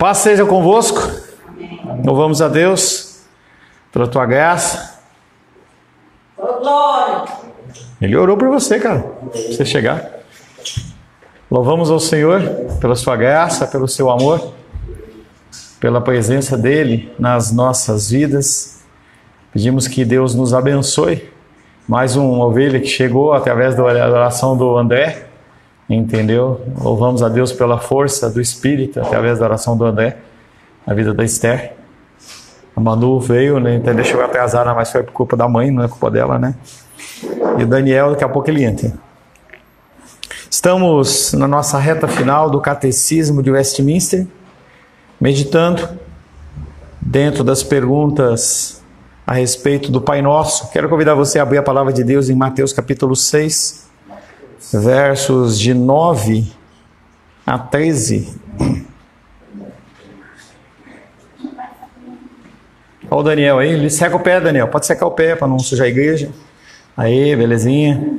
Paz seja convosco. Louvamos a Deus pela tua graça. Ele orou por você, cara, pra você chegar. Louvamos ao Senhor pela sua graça, pelo seu amor, pela presença dele nas nossas vidas. Pedimos que Deus nos abençoe. Mais uma ovelha que chegou através da oração do André, entendeu? Louvamos a Deus pela força do Espírito através da oração do André, na vida da Esther. A Manu veio, né? Entendeu? Chegou atrasada, mas foi por culpa da mãe, não é culpa dela, né? E o Daniel, daqui a pouco ele entra. Estamos na nossa reta final do Catecismo de Westminster, meditando dentro das perguntas a respeito do Pai Nosso. Quero convidar você a abrir a palavra de Deus em Mateus capítulo 6, versos de 9 a 13. Olha o Daniel aí, ele seca o pé, Daniel. Pode secar o pé para não sujar a igreja. Aí, belezinha.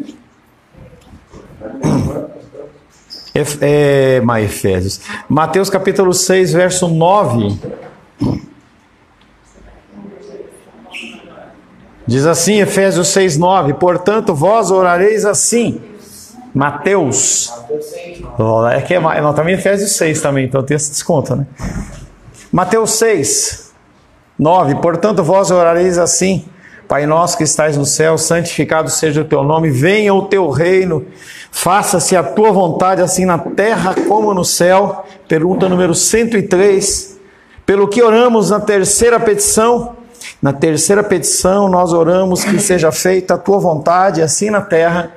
Efésios. Mateus capítulo 6, verso 9. Diz assim, Efésios 6, 9. Portanto, vós orareis assim. Mateus. É que é mais. Não, também Efésios 6 também, então tem esse desconto, né? Mateus 6, 9. Portanto, vós orareis assim. Pai nosso que estais no céu, santificado seja o teu nome, venha o teu reino, faça-se a tua vontade, assim na terra como no céu. Pergunta número 103. Pelo que oramos na terceira petição? Na terceira petição nós oramos que seja feita a tua vontade, assim na terra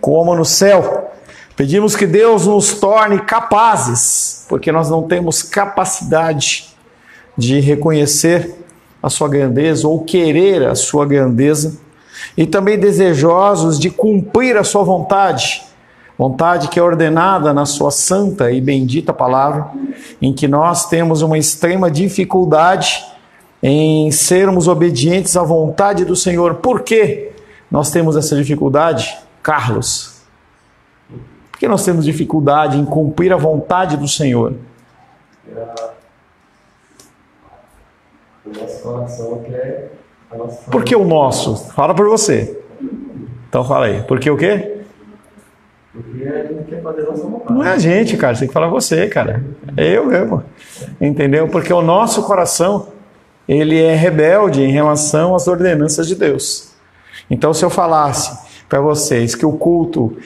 como no céu. Pedimos que Deus nos torne capazes, porque nós não temos capacidade de reconhecer a sua grandeza ou querer a sua grandeza, e também desejosos de cumprir a sua vontade, vontade que é ordenada na sua santa e bendita palavra, em que nós temos uma extrema dificuldade em sermos obedientes à vontade do Senhor. Por que nós temos essa dificuldade, Carlos? Por que nós temos dificuldade em cumprir a vontade do Senhor? O nosso coração quer a nossa... Por que o nosso? Fala por você. Então fala aí. Por que o quê? Porque a gente quer fazer a nossa vontade. Não é a gente, cara. Você tem que falar você, cara. É eu mesmo. Entendeu? Porque o nosso coração, ele é rebelde em relação às ordenanças de Deus. Então, se eu falasse para vocês que o culto,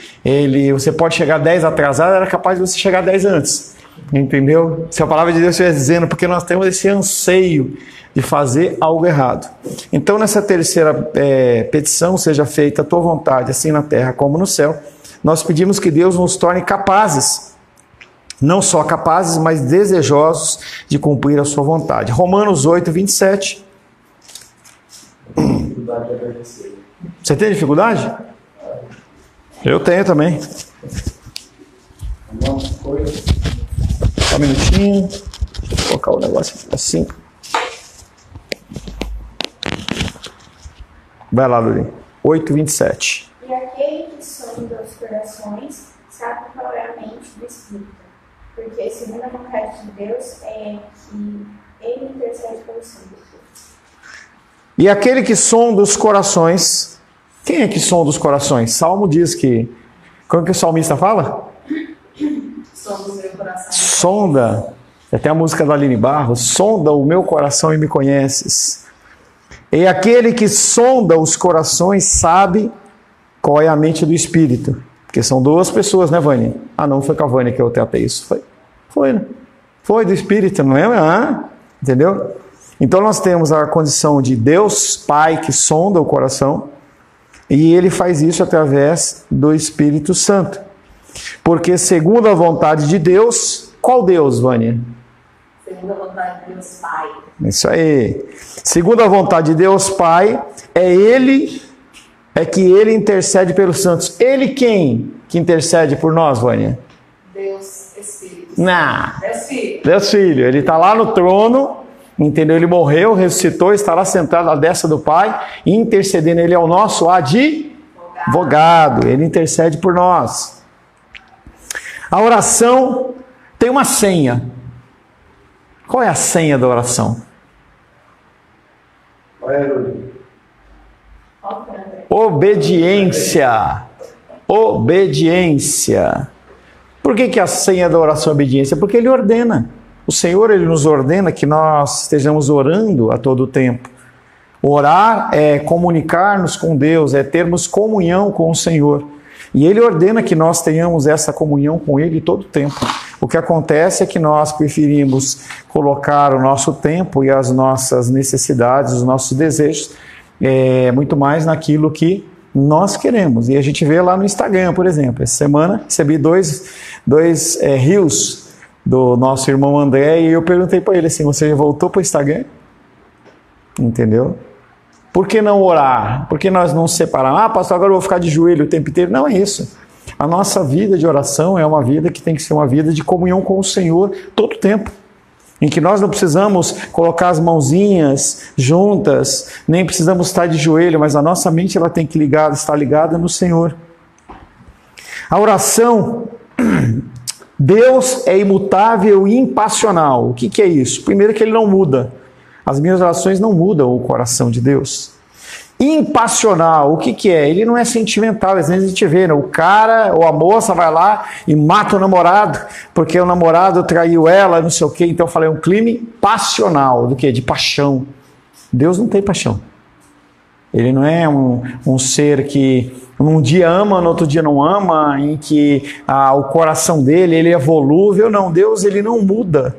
você pode chegar 10 atrasado, era capaz de você chegar 10 antes. Entendeu? Se a palavra de Deus estiver dizendo, porque nós temos esse anseio de fazer algo errado. Então, nessa terceira petição, seja feita a tua vontade, assim na terra como no céu, nós pedimos que Deus nos torne capazes, não só capazes, mas desejosos de cumprir a sua vontade. Romanos 8, 27. Você tem dificuldade? Eu tenho também. Só um minutinho. Deixa eu colocar o negócio assim. Vai lá, Luli. 8:27. E aquele que sonda os corações sabe qual é a mente do Espírito, porque segundo a vontade de Deus é que ele intercede pelos santos. E aquele que sonda os corações, quem é que sonda os corações? Salmo diz que, como que o salmista fala? Sonda o meu coração. Sonda, até a música da Aline Barros, sonda o meu coração e me conheces. E aquele que sonda os corações sabe qual é a mente do Espírito. Porque são duas pessoas, né, Vânia? Ah, não foi com a Vânia que eu tratei isso. Foi, né? Foi do Espírito, não é? Ah, entendeu? Então nós temos a condição de Deus, Pai, que sonda o coração, e Ele faz isso através do Espírito Santo. Porque segundo a vontade de Deus, qual Deus, Vânia? Segundo a vontade de Deus Pai. Isso aí. Segundo a vontade de Deus Pai, é que Ele intercede pelos santos. Ele quem que intercede por nós, Vânia? Deus Espírito. Não. Deus Filho. Deus Filho. Ele está lá no trono, entendeu? Ele morreu, ressuscitou, está lá sentado à destra do Pai, intercedendo. Ele é o nosso advogado. Ele intercede por nós. A oração tem uma senha. Qual é a senha da oração? Obediência. Obediência. Por que a senha da oração é obediência? Porque Ele ordena. O Senhor, Ele nos ordena que nós estejamos orando a todo tempo. Orar é comunicar-nos com Deus, é termos comunhão com o Senhor. E Ele ordena que nós tenhamos essa comunhão com Ele todo o tempo. O que acontece é que nós preferimos colocar o nosso tempo e as nossas necessidades, os nossos desejos, muito mais naquilo que nós queremos. E a gente vê lá no Instagram, por exemplo. Essa semana recebi dois reels do nosso irmão André e eu perguntei para ele assim, você já voltou para o Instagram? Entendeu? Por que não orar? Por que nós não separarmos? Ah, pastor, agora eu vou ficar de joelho o tempo inteiro. Não é isso. A nossa vida de oração é uma vida que tem que ser uma vida de comunhão com o Senhor todo o tempo. Em que nós não precisamos colocar as mãozinhas juntas, nem precisamos estar de joelho, mas a nossa mente ela tem que estar ligada no Senhor. A oração, Deus é imutável e impassional. O que é isso? Primeiro que Ele não muda. As minhas orações não mudam o coração de Deus. Impassional, o que é? Ele não é sentimental. Às vezes a gente vê, né? O cara ou a moça vai lá e mata o namorado, porque o namorado traiu ela, não sei o quê. Então eu falei, um crime passional. Do que? De paixão. Deus não tem paixão. Ele não é um ser que um dia ama, no outro dia não ama, em que o coração dele ele é volúvel. Não, Deus ele não muda.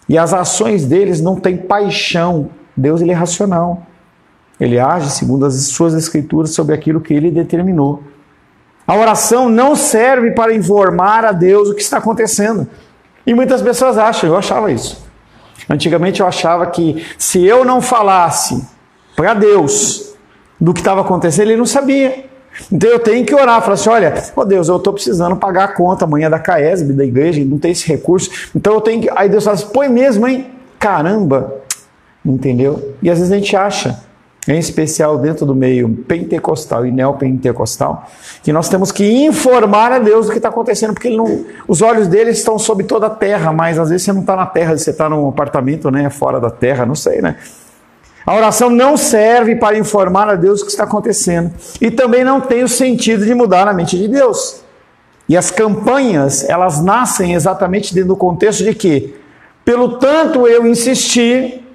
E as ações deles não têm paixão. Deus ele é racional. Ele age segundo as suas escrituras sobre aquilo que ele determinou. A oração não serve para informar a Deus o que está acontecendo. E muitas pessoas acham, eu achava isso. Antigamente eu achava que se eu não falasse para Deus do que estava acontecendo, Ele não sabia. Então eu tenho que orar, falar assim, olha, Deus, eu estou precisando pagar a conta amanhã da CAESB, da igreja, não tem esse recurso, então eu tenho que... Aí Deus fala assim, põe mesmo, hein? Caramba! Entendeu? E às vezes a gente acha, em especial dentro do meio pentecostal e neopentecostal, que nós temos que informar a Deus do que está acontecendo, porque os olhos dele estão sobre toda a terra, mas às vezes você não está na terra, você está num apartamento, né, fora da terra, não sei, né? A oração não serve para informar a Deus o que está acontecendo. E também não tem o sentido de mudar a mente de Deus. E as campanhas, elas nascem exatamente dentro do contexto de que, pelo tanto eu insistir,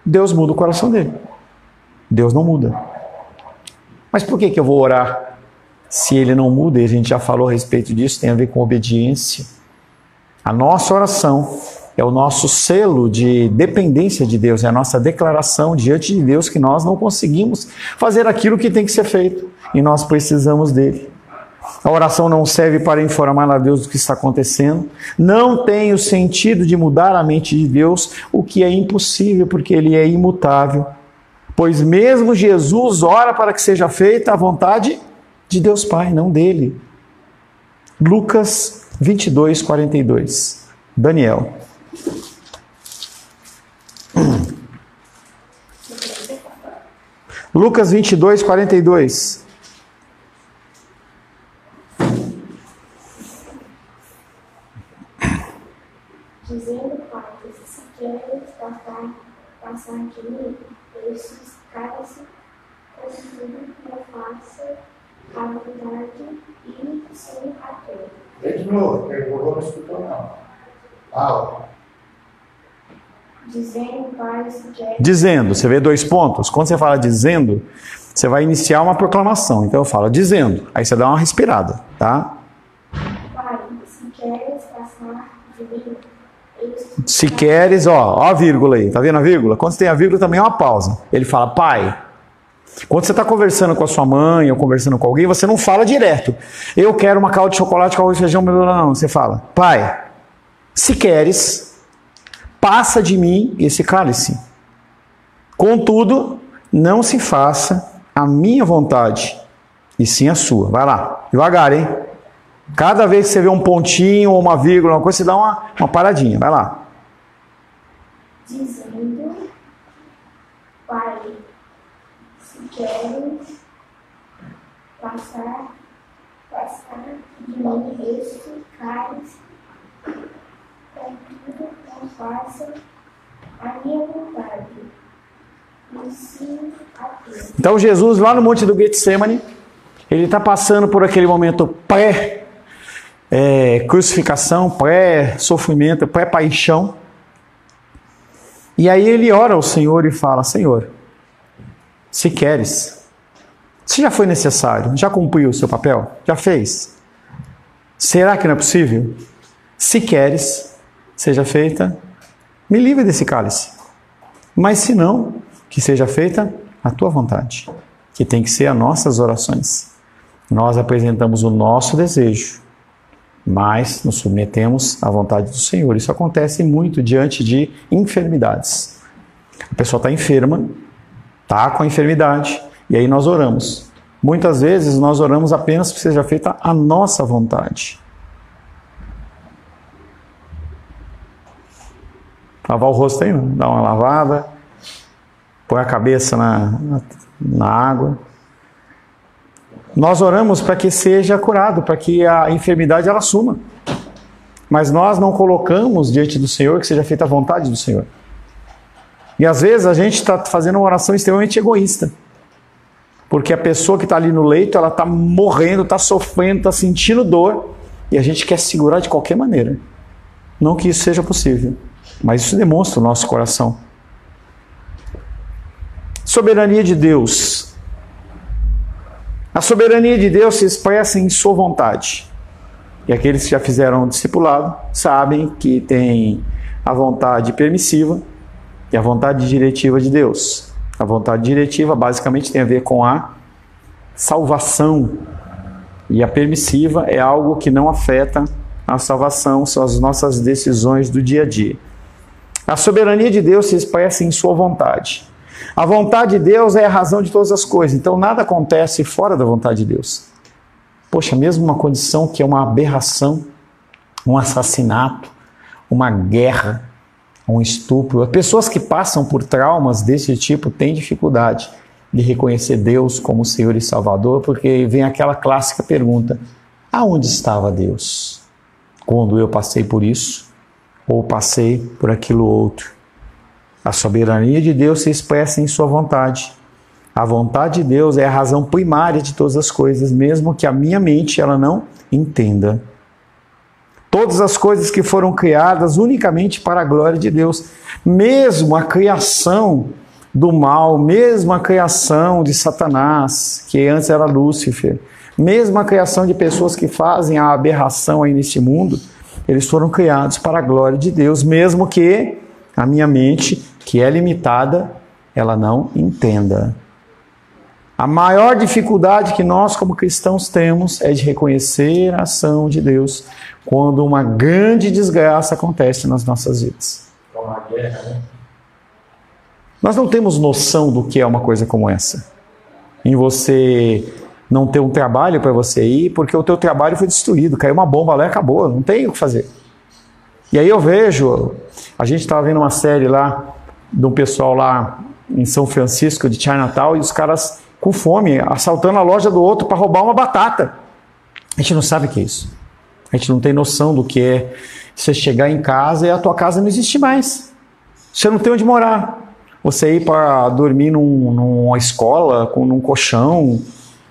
Deus muda o coração dele. Deus não muda. Mas por que eu vou orar se Ele não muda? E a gente já falou a respeito disso, tem a ver com obediência. A nossa oração é o nosso selo de dependência de Deus, é a nossa declaração diante de Deus que nós não conseguimos fazer aquilo que tem que ser feito e nós precisamos dele. A oração não serve para informar a Deus do que está acontecendo, não tem o sentido de mudar a mente de Deus, o que é impossível porque Ele é imutável. Pois mesmo Jesus ora para que seja feita a vontade de Deus Pai, não dele. Lucas 22, 42. Daniel. Lucas 22, 42. Dizendo, Pai, se queres passar de mim, estes caras, contudo, não faça a vontade e sem a tua. De novo, eu não escutou não. Fala. Dizendo, Pai, se queres... Dizendo, você vê 2 pontos. Quando você fala dizendo, você vai iniciar uma proclamação. Então eu falo dizendo, aí você dá uma respirada, tá? Pai, se queres passar de mim, se queres, ó a vírgula aí, tá vendo a vírgula? Quando você tem a vírgula também é uma pausa. Ele fala, Pai. Quando você está conversando com a sua mãe ou conversando com alguém, você não fala direto. Eu quero uma calda de chocolate com arroz e feijão, não. Você fala, Pai, se queres, passa de mim esse cálice. Contudo, não se faça a minha vontade, e sim a sua. Vai lá, devagar, hein? Cada vez que você vê um pontinho ou uma vírgula, uma coisa, você dá uma paradinha. Vai lá. Dizendo, Pai, se queres passar de mim este cálice, contudo não faça a minha vontade, e sim a tua. Então Jesus, lá no Monte do Getsemane, ele está passando por aquele momento pré-crucificação, pré-sofrimento, pré-paixão. E aí ele ora ao Senhor e fala: Senhor, se queres, se já foi necessário, já cumpriu o seu papel? Já fez? Será que não é possível? Se queres, seja feita, me livre desse cálice. Mas se não, que seja feita a tua vontade, que tem que ser as nossas orações. Nós apresentamos o nosso desejo, mas nos submetemos à vontade do Senhor. Isso acontece muito diante de enfermidades. A pessoa está enferma, está com a enfermidade, e aí nós oramos. Muitas vezes nós oramos apenas que seja feita a nossa vontade. Lavar o rosto aí, dá uma lavada, põe a cabeça na água. Nós oramos para que seja curado, para que a enfermidade ela suma. Mas nós não colocamos diante do Senhor que seja feita a vontade do Senhor. E às vezes a gente está fazendo uma oração extremamente egoísta. Porque a pessoa que está ali no leito, ela está morrendo, está sofrendo, está sentindo dor. E a gente quer segurar de qualquer maneira. Não que isso seja possível. Mas isso demonstra o nosso coração. Soberania de Deus. A soberania de Deus se expressa em sua vontade. E aqueles que já fizeram o discipulado sabem que tem a vontade permissiva e a vontade diretiva de Deus. A vontade diretiva basicamente tem a ver com a salvação. E a permissiva é algo que não afeta a salvação, são as nossas decisões do dia a dia. A soberania de Deus se expressa em sua vontade. A vontade de Deus é a razão de todas as coisas, então nada acontece fora da vontade de Deus. Poxa, mesmo uma condição que é uma aberração, um assassinato, uma guerra, um estupro, as pessoas que passam por traumas desse tipo têm dificuldade de reconhecer Deus como Senhor e Salvador, porque vem aquela clássica pergunta: aonde estava Deus quando eu passei por isso ou passei por aquilo outro? A soberania de Deus se expressa em sua vontade. A vontade de Deus é a razão primária de todas as coisas, mesmo que a minha mente ela não entenda. Todas as coisas que foram criadas unicamente para a glória de Deus. Mesmo a criação do mal, mesmo a criação de Satanás, que antes era Lúcifer, mesmo a criação de pessoas que fazem a aberração aí neste mundo, eles foram criados para a glória de Deus, mesmo que a minha mente, que é limitada, ela não entenda. A maior dificuldade que nós como cristãos temos é de reconhecer a ação de Deus quando uma grande desgraça acontece nas nossas vidas. Uma guerra, né? Nós não temos noção do que é uma coisa como essa. Em você não ter um trabalho para você ir, porque o teu trabalho foi destruído, caiu uma bomba lá e acabou, não tem o que fazer. E aí eu vejo, a gente estava vendo uma série lá, de um pessoal lá em São Francisco, de Chinatown, e os caras com fome, assaltando a loja do outro para roubar uma batata. A gente não sabe o que é isso. A gente não tem noção do que é você chegar em casa e a tua casa não existe mais. Você não tem onde morar. Você ir para dormir numa escola, num colchão,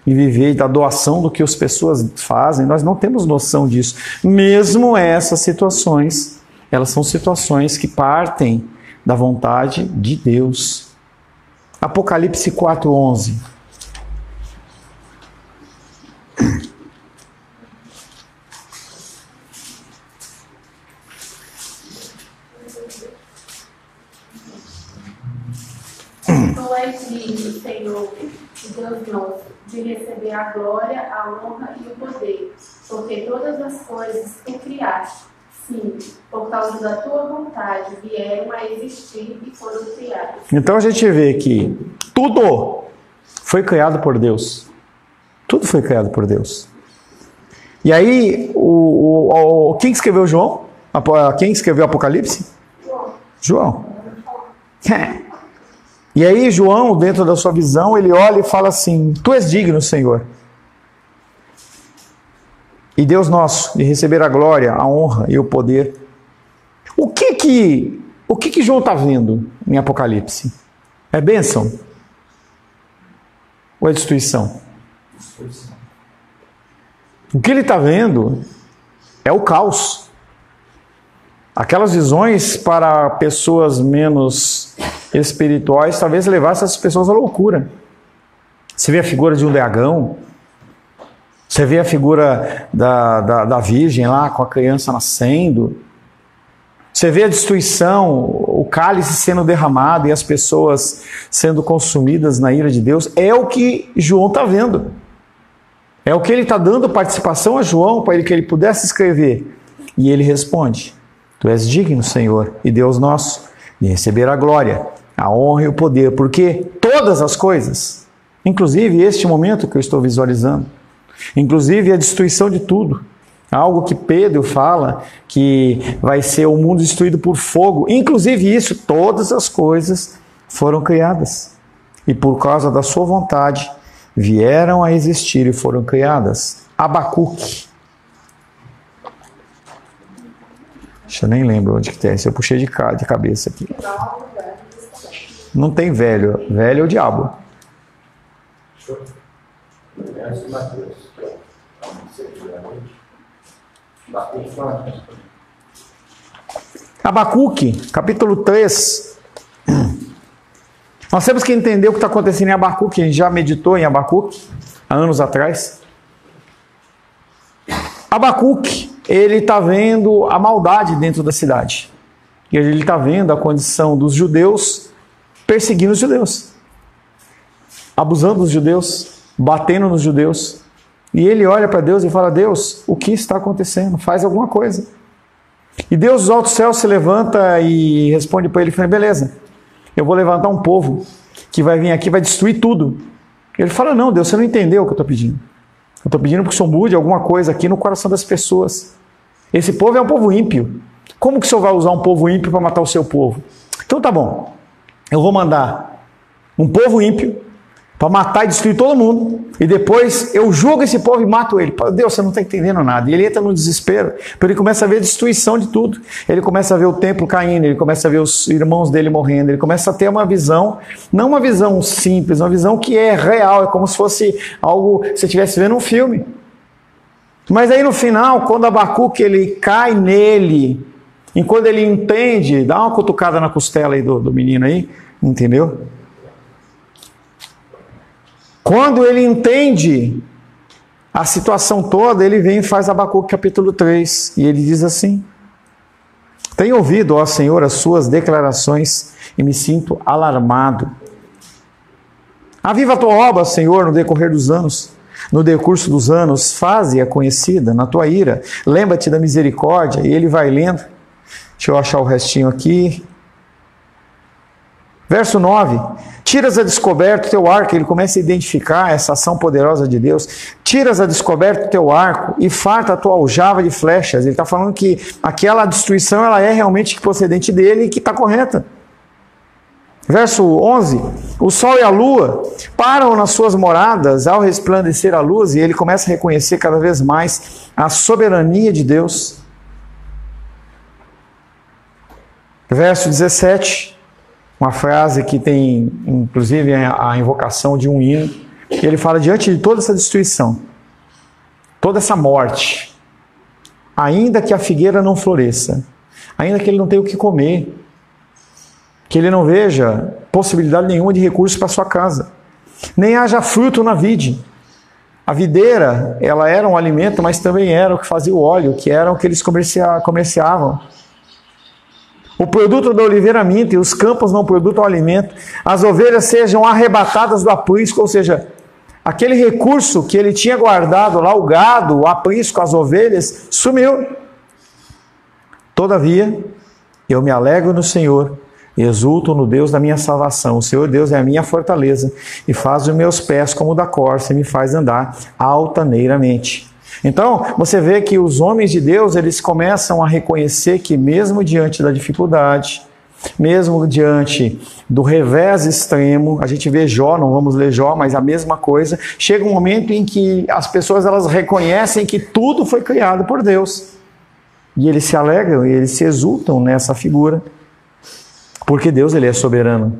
e viver da doação do que as pessoas fazem, nós não temos noção disso. Mesmo essas situações, elas são situações que partem da vontade de Deus. Apocalipse 4:11. Tu és digno, Senhor, Deus nosso, de receber a glória, a honra e o poder, porque todas as coisas tu criaste, sim, por causa da tua vontade, vieram a existir e foram criadas. Então a gente vê que tudo foi criado por Deus. Tudo foi criado por Deus. E aí, quem escreveu João? Quem escreveu Apocalipse? João. E aí João, dentro da sua visão, ele olha e fala assim: tu és digno, Senhor. E Deus nosso, de receber a glória, a honra e o poder. O que o que João está vendo em Apocalipse? É bênção? Ou é destruição? O que ele está vendo é o caos. Aquelas visões para pessoas menos espirituais talvez levassem essas pessoas à loucura. Você vê a figura de um dragão, você vê a figura da virgem lá com a criança nascendo, você vê a destruição, o cálice sendo derramado e as pessoas sendo consumidas na ira de Deus. É o que João está vendo. É o que ele está dando participação a João para que ele pudesse escrever. E ele responde: Tu és digno, Senhor, e Deus nosso, de receber a glória, a honra e o poder, porque todas as coisas, inclusive este momento que eu estou visualizando, inclusive a destruição de tudo, algo que Pedro fala que vai ser o mundo destruído por fogo, inclusive isso, todas as coisas foram criadas e por causa da sua vontade vieram a existir e foram criadas. Abacuque. Deixa eu nem lembro onde que tem, eu puxei de cabeça aqui. Não tem velho, velho é o diabo. Abacuque, capítulo 3. Nós temos que entender o que está acontecendo em Abacuque. A gente já meditou em Abacuque há anos atrás. Abacuque, ele está vendo a maldade dentro da cidade. E ele está vendo a condição dos judeus perseguindo os judeus, abusando dos judeus, batendo nos judeus. E ele olha para Deus e fala: Deus, o que está acontecendo? Faz alguma coisa. E Deus dos altos céus se levanta e responde para ele: fala, beleza, eu vou levantar um povo que vai vir aqui e vai destruir tudo. Ele fala: não, Deus, você não entendeu o que eu estou pedindo. Eu estou pedindo que o Senhor mude alguma coisa aqui no coração das pessoas. Esse povo é um povo ímpio. Como que o Senhor vai usar um povo ímpio para matar o seu povo? Então tá bom, eu vou mandar um povo ímpio para matar e destruir todo mundo, e depois eu julgo esse povo e mato ele. Deus, você não está entendendo nada. E ele entra no desespero, porque ele começa a ver a destruição de tudo. Ele começa a ver o templo caindo, ele começa a ver os irmãos dele morrendo, ele começa a ter uma visão, não uma visão simples, uma visão que é real, é como se fosse algo que você estivesse vendo um filme. Mas aí no final, quando Abacuque ele cai nele, e quando ele entende, dá uma cutucada na costela aí do menino aí, entendeu? Quando ele entende a situação toda, ele vem e faz Abacuque capítulo 3, e ele diz assim: Tenho ouvido, ó Senhor, as suas declarações e me sinto alarmado. Aviva a tua obra, Senhor, no decorrer dos anos, no decurso dos anos, faze-a conhecida na tua ira, lembra-te da misericórdia. E ele vai lendo, deixa eu achar o restinho aqui. Verso 9, tiras a descoberto teu arco, ele começa a identificar essa ação poderosa de Deus. Tiras a descoberto teu arco e farta a tua aljava de flechas. Ele está falando que aquela destruição ela é realmente procedente dele e que está correta. Verso 11, o sol e a lua param nas suas moradas ao resplandecer a luz, e ele começa a reconhecer cada vez mais a soberania de Deus. Verso 17, uma frase que tem, inclusive, a invocação de um hino. Ele fala: diante de toda essa destruição, toda essa morte, ainda que a figueira não floresça, ainda que ele não tenha o que comer, que ele não veja possibilidade nenhuma de recursos para sua casa, nem haja fruto na vide. A videira, ela era um alimento, mas também era o que fazia o óleo, que era o que eles comerciavam. O produto da oliveira minta e os campos não produzem alimento. As ovelhas sejam arrebatadas do aprisco, ou seja, aquele recurso que ele tinha guardado lá, o gado, o aprisco, as ovelhas, sumiu. Todavia, eu me alegro no Senhor, e exulto no Deus da minha salvação. O Senhor Deus é a minha fortaleza, e faz os meus pés como o da corça, e me faz andar altaneiramente. Então, você vê que os homens de Deus, eles começam a reconhecer que mesmo diante da dificuldade, mesmo diante do revés extremo, a gente vê Jó, não vamos ler Jó, mas a mesma coisa, chega um momento em que as pessoas elas reconhecem que tudo foi criado por Deus. E eles se alegram, e eles se exultam nessa figura. Porque Deus, ele é soberano.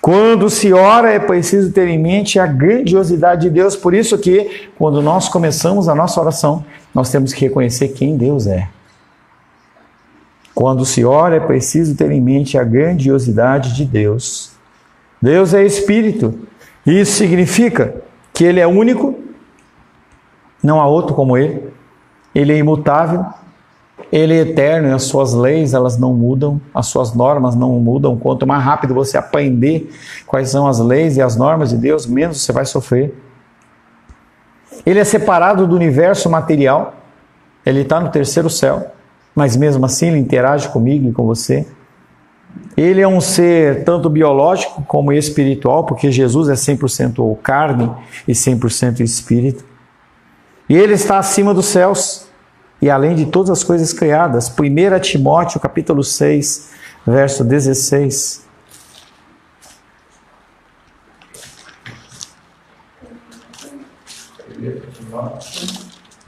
Quando se ora, é preciso ter em mente a grandiosidade de Deus. Por isso que, quando nós começamos a nossa oração, nós temos que reconhecer quem Deus é. Quando se ora, é preciso ter em mente a grandiosidade de Deus. Deus é Espírito. Isso significa que Ele é único, não há outro como Ele. Ele é imutável, Ele é eterno e as suas leis, elas não mudam, as suas normas não mudam. Quanto mais rápido você aprender quais são as leis e as normas de Deus, menos você vai sofrer. Ele é separado do universo material, Ele está no terceiro céu, mas mesmo assim Ele interage comigo e com você. Ele é um ser tanto biológico como espiritual, porque Jesus é 100% carne e 100% espírito. E Ele está acima dos céus e além de todas as coisas criadas. 1 Timóteo, capítulo 6, verso 16.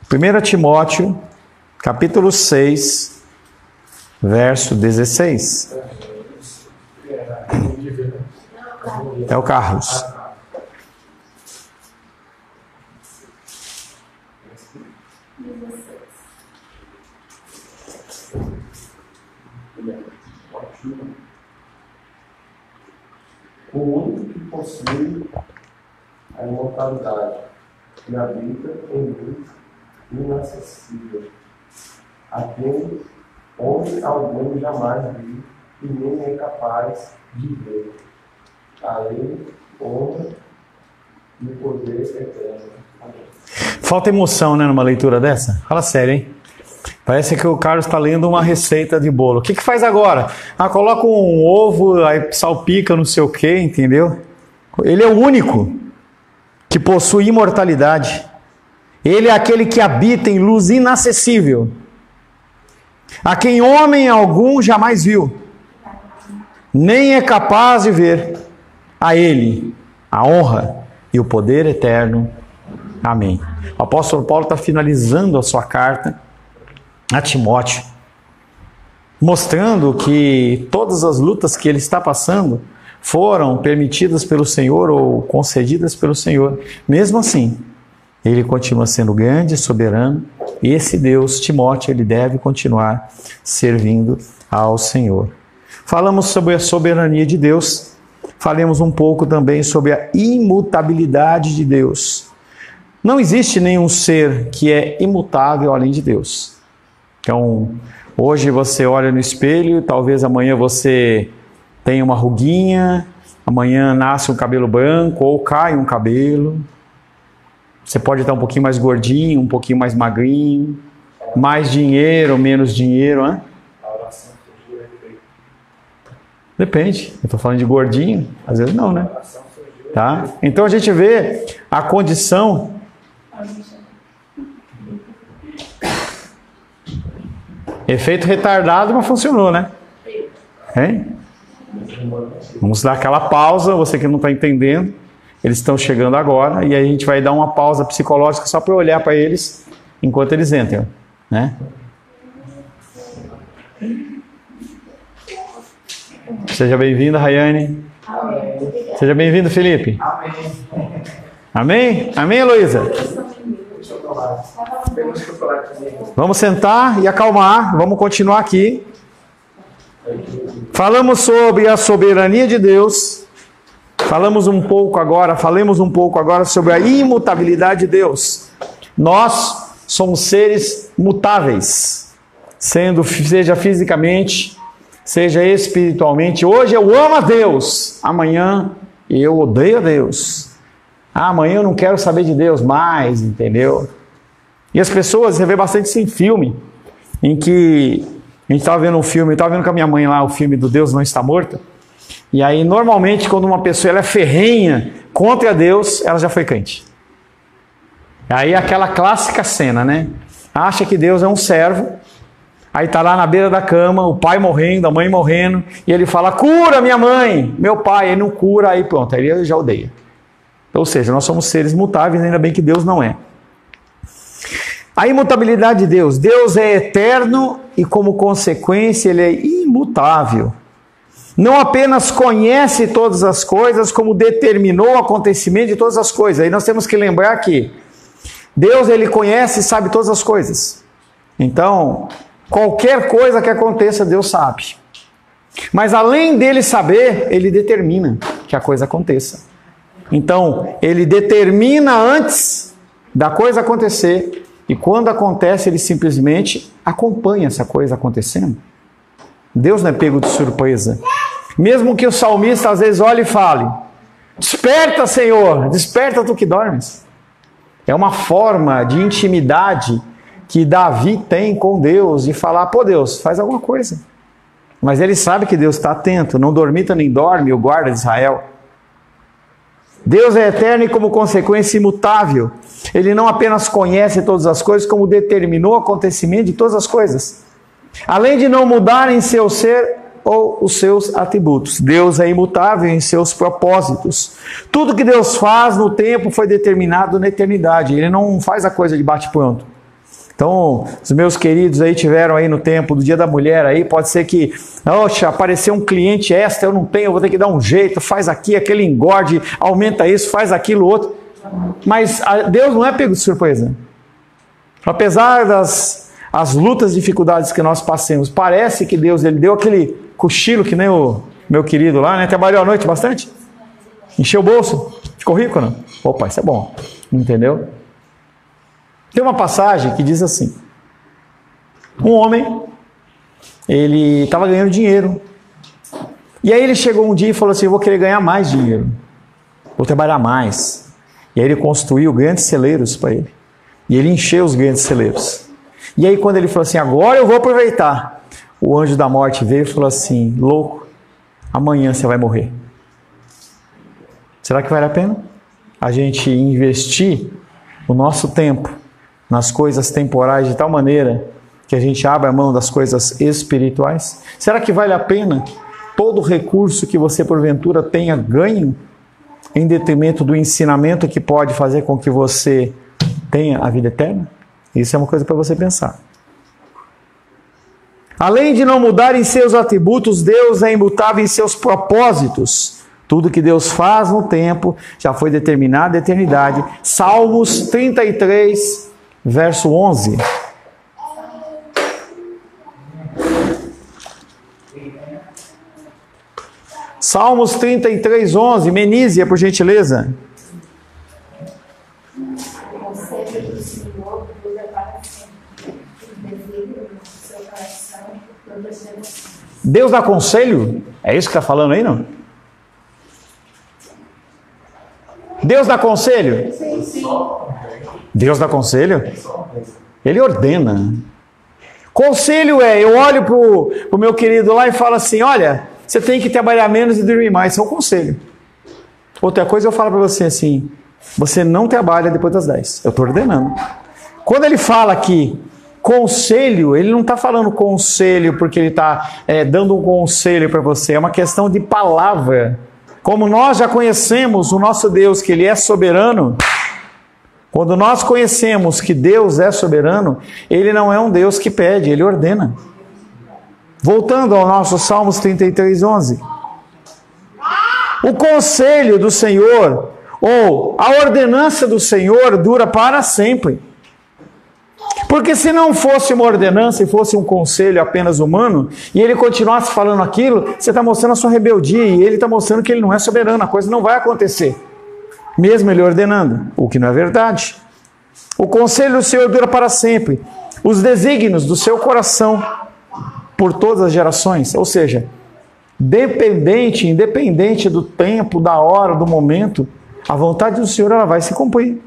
Primeira Timóteo, capítulo 6, verso 16. É o Carlos. O único que possui a imortalidade, que habita em luz inacessível, a quem homem algum jamais viu e nem é capaz de ver. A ele, honra e poder eterno. Amém. Falta emoção, né, numa leitura dessa? Fala sério, hein? Parece que o Carlos está lendo uma receita de bolo. O que faz agora? Coloca um ovo, aí salpica não sei o que, entendeu? Ele é o único que possui imortalidade. Ele é aquele que habita em luz inacessível, a quem homem algum jamais viu, nem é capaz de ver. A Ele a honra e o poder eterno. Amém. O apóstolo Paulo está finalizando a sua carta a Timóteo, mostrando que todas as lutas que ele está passando foram permitidas pelo Senhor ou concedidas pelo Senhor. Mesmo assim, ele continua sendo grande, soberano, e esse Deus, Timóteo, ele deve continuar servindo ao Senhor. Falamos sobre a soberania de Deus, falemos um pouco também sobre a imutabilidade de Deus. Não existe nenhum ser que é imutável além de Deus. Então, hoje você olha no espelho, talvez amanhã você tenha uma ruguinha, amanhã nasce um cabelo branco ou cai um cabelo. Você pode estar um pouquinho mais gordinho, um pouquinho mais magrinho, mais dinheiro ou menos dinheiro, hein? Depende. Eu estou falando de gordinho, às vezes não, né? Tá? Então a gente vê a condição. Efeito retardado, mas funcionou, né? Hein? Vamos dar aquela pausa, você que não está entendendo. Eles estão chegando agora e aí a gente vai dar uma pausa psicológica só para olhar para eles enquanto eles entram, né? Seja bem-vindo, Rayane. Amém. Seja bem-vindo, Felipe. Amém. Amém? Amém, Heloísa? Vamos sentar e acalmar. Vamos continuar aqui. Falamos sobre a soberania de Deus. Falemos um pouco agora sobre a imutabilidade de Deus. Nós somos seres mutáveis, seja fisicamente, seja espiritualmente. Hoje eu amo a Deus, amanhã eu odeio a Deus. Amanhã eu não quero saber de Deus mais, entendeu? E as pessoas, você vê bastante isso em filme, em que a gente estava vendo um filme, eu estava vendo com a minha mãe lá o filme do Deus Não Está Morto. E aí, normalmente, quando uma pessoa ela é ferrenha contra Deus, ela já foi crente. Aí, aquela clássica cena, né? Acha que Deus é um servo, aí está lá na beira da cama, o pai morrendo, a mãe morrendo, e ele fala, cura minha mãe, meu pai, ele não cura, aí pronto, aí ele já odeia. Ou seja, nós somos seres mutáveis, ainda bem que Deus não é. A imutabilidade de Deus. Deus é eterno e, como consequência, Ele é imutável. não apenas conhece todas as coisas, como determinou o acontecimento de todas as coisas. Aí nós temos que lembrar que Deus, Ele conhece e sabe todas as coisas. Então, qualquer coisa que aconteça, Deus sabe. Mas além dele saber, Ele determina que a coisa aconteça. Então, Ele determina antes da coisa acontecer, e quando acontece, Ele simplesmente acompanha essa coisa acontecendo. Deus não é pego de surpresa. Mesmo que o salmista às vezes olhe e fale: desperta, Senhor, desperta tu que dormes. É uma forma de intimidade que Davi tem com Deus, e falar: pô, Deus, faz alguma coisa. Mas ele sabe que Deus está atento, não dormita nem dorme o guarda de Israel. Deus é eterno e, como consequência, imutável. Ele não apenas conhece todas as coisas, como determinou o acontecimento de todas as coisas. Além de não mudar em seu ser ou os seus atributos, Deus é imutável em seus propósitos. Tudo que Deus faz no tempo foi determinado na eternidade. Ele não faz a coisa de bate-pronto. Então, os meus queridos aí tiveram aí no tempo do Dia da Mulher aí, pode ser que, oxa, apareceu um cliente extra, eu não tenho, eu vou ter que dar um jeito, faz aqui, aquele engorde, aumenta isso, faz aquilo, outro. Mas Deus não é pego de surpresa. Apesar das lutas, dificuldades que nós passemos, parece que Deus, Ele deu aquele cochilo, que nem o meu querido lá, né? Trabalhou à noite bastante? Encheu o bolso? Ficou rico, não? Opa, isso é bom. Entendeu? Tem uma passagem que diz assim: um homem, ele estava ganhando dinheiro, e aí ele chegou um dia e falou assim: eu vou querer ganhar mais dinheiro, vou trabalhar mais. E aí ele construiu grandes celeiros para ele, e ele encheu os grandes celeiros. E aí quando ele falou assim: agora eu vou aproveitar, o anjo da morte veio e falou assim: louco, amanhã você vai morrer. Será que vale a pena a gente investir o nosso tempo nas coisas temporais de tal maneira que a gente abra a mão das coisas espirituais? Será que vale a pena todo o recurso que você porventura tenha ganho em detrimento do ensinamento que pode fazer com que você tenha a vida eterna? Isso é uma coisa para você pensar. Além de não mudar em seus atributos, Deus é imutável em seus propósitos. Tudo que Deus faz no tempo já foi determinado na eternidade. Salmos 33, verso 11. Salmos 33, 11. Menízia, por gentileza. O conselho do Senhor dura para sempre. O desejo do seu coração todas as gerações. Deus dá conselho? É isso que está falando aí, não? Deus dá conselho? Sim. Deus dá conselho? Ele ordena. Conselho é, eu olho para o meu querido lá e falo assim: olha, você tem que trabalhar menos e dormir mais. Isso é um conselho. Outra coisa eu falo para você assim: você não trabalha depois das 10. Eu estou ordenando. Quando ele fala aqui conselho, ele não está falando conselho porque ele está dando um conselho para você. É uma questão de palavra. Como nós já conhecemos o nosso Deus, que Ele é soberano, quando nós conhecemos que Deus é soberano, Ele não é um Deus que pede, Ele ordena. Voltando ao nosso Salmos 33, 11. O conselho do Senhor, ou a ordenança do Senhor, dura para sempre. Porque se não fosse uma ordenança e fosse um conselho apenas humano, e ele continuasse falando aquilo, você está mostrando a sua rebeldia, e ele está mostrando que ele não é soberano, a coisa não vai acontecer. Mesmo ele ordenando, o que não é verdade. O conselho do Senhor dura para sempre. Os desígnios do seu coração por todas as gerações. Ou seja, independente do tempo, da hora, do momento, a vontade do Senhor ela vai se cumprir.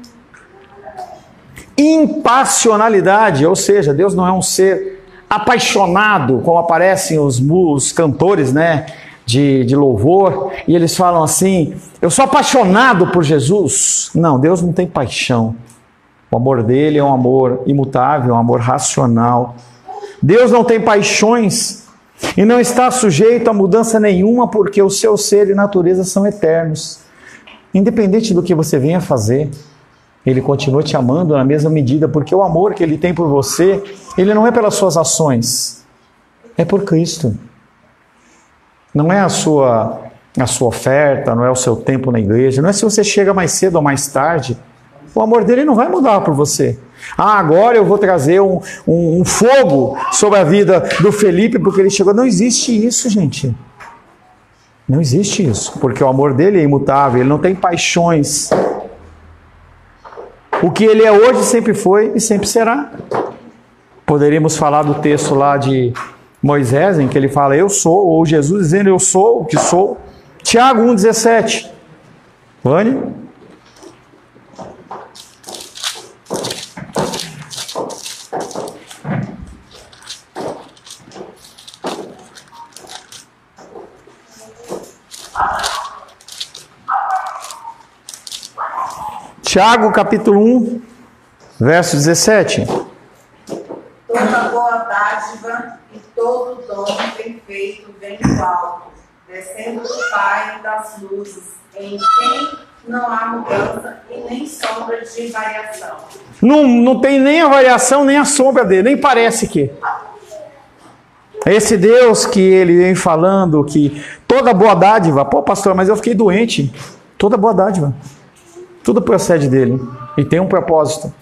Impassionalidade, ou seja, Deus não é um ser apaixonado, como aparecem os cantores, né, de louvor, e eles falam assim: eu sou apaixonado por Jesus. Não, Deus não tem paixão. O amor dele é um amor imutável, um amor racional. Deus não tem paixões e não está sujeito a mudança nenhuma, porque o seu ser e natureza são eternos. Independente do que você venha fazer, Ele continua te amando na mesma medida, porque o amor que Ele tem por você, Ele não é pelas suas ações, é por Cristo. Não é a sua oferta, não é o seu tempo na igreja, não é se você chega mais cedo ou mais tarde. O amor dele não vai mudar por você. Ah, agora eu vou trazer um fogo sobre a vida do Felipe porque ele chegou. Não existe isso, gente. Não existe isso, porque o amor dele é imutável, ele não tem paixões. O que ele é hoje sempre foi e sempre será. Poderíamos falar do texto lá de Moisés, em que ele fala, eu sou, ou Jesus dizendo, eu sou o que sou. Tiago 1,17. Vânia? Tiago, capítulo 1, verso 17. Toda boa dádiva e todo dom perfeito vem do alto, descendo do Pai das luzes, em quem não há mudança e nem sombra de variação. Não tem nem a variação, nem a sombra dele, nem parece que. Esse Deus que ele vem falando, que toda boa dádiva, pô pastor, mas eu fiquei doente. Toda boa dádiva. Tudo procede dele e tem um propósito.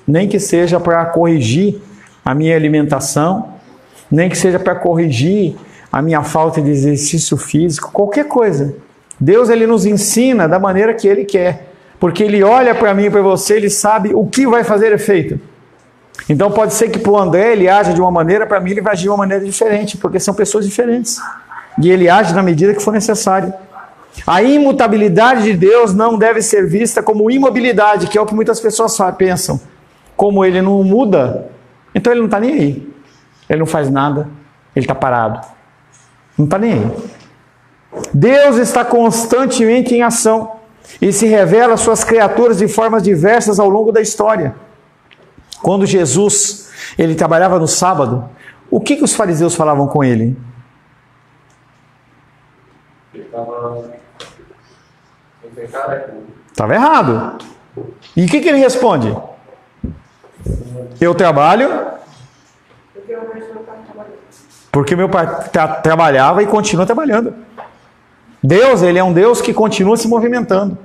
Nem que seja para corrigir a minha alimentação, nem que seja para corrigir a minha falta de exercício físico, qualquer coisa. Deus ele nos ensina da maneira que ele quer, porque ele olha para mim e para você, ele sabe o que vai fazer efeito. Então pode ser que para o André ele age de uma maneira, para mim ele vai agir de uma maneira diferente, porque são pessoas diferentes. E ele age na medida que for necessário. A imutabilidade de Deus não deve ser vista como imobilidade, que é o que muitas pessoas pensam. Como ele não muda, então ele não está nem aí. Ele não faz nada, ele está parado. Não está nem aí. Deus está constantemente em ação e se revela às suas criaturas de formas diversas ao longo da história. Quando Jesus ele trabalhava no sábado, o que os fariseus falavam com ele? Estava errado. E o que ele responde? Eu trabalho porque meu pai trabalhava e continua trabalhando. Deus, ele é um Deus que continua se movimentando.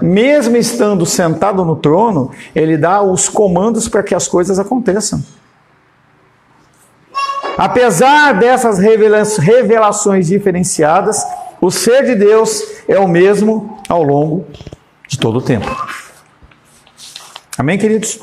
Mesmo estando sentado no trono, ele dá os comandos para que as coisas aconteçam. Apesar dessas revelações diferenciadas, o ser de Deus é o mesmo ao longo de todo o tempo. Amém, queridos?